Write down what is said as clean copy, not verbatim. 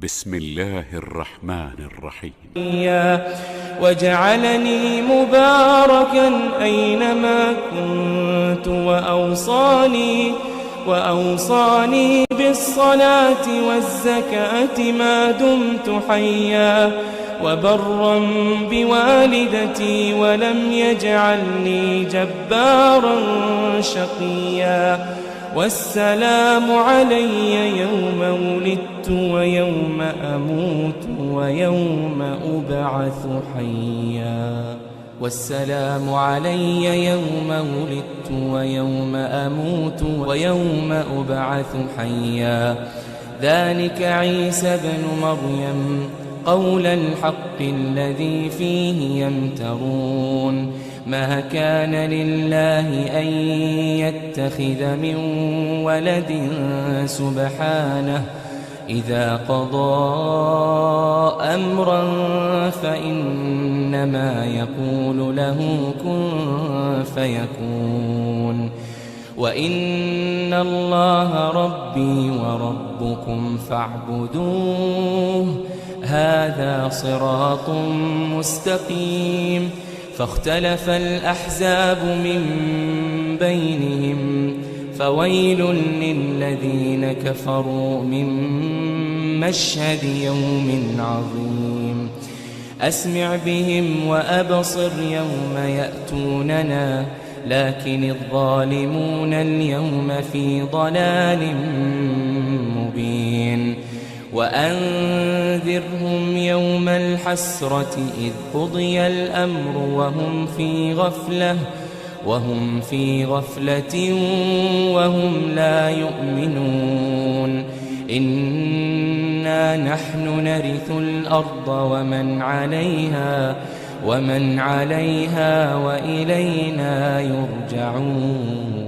بسم الله الرحمن الرحيم. وجعلني مباركا أينما كنت وأوصاني بالصلاة والزكاة ما دمت حيا وبرا بوالدتي ولم يجعلني جبارا شقيا. والسلام علي يوم ولدت ويوم أموت ويوم أبعث حيا. والسلام علي يوم ولدت ويوم أموت ويوم أبعث حيا. ذلك عيسى ابن مريم قول الحق الذي فيه يمترون. ما كان لله أن يتخذ من ولد سبحانه إذا قضى أمرا فإنما يقول له كن فيكون. وإن الله ربي وربكم فاعبدوه هذا صراط مستقيم. فاختلف الأحزاب من بينهم فويل للذين كفروا من مشهد يوم عظيم. أسمع بهم وأبصر يوم يأتوننا لكن الظالمون اليوم في ضلال مبين. وأنذرهم يوم الحسرة إذ قضي الأمر وهم في غفلة وهم لا يؤمنون. إنا نحن نرث الأرض ومن عليها وإلينا يرجعون.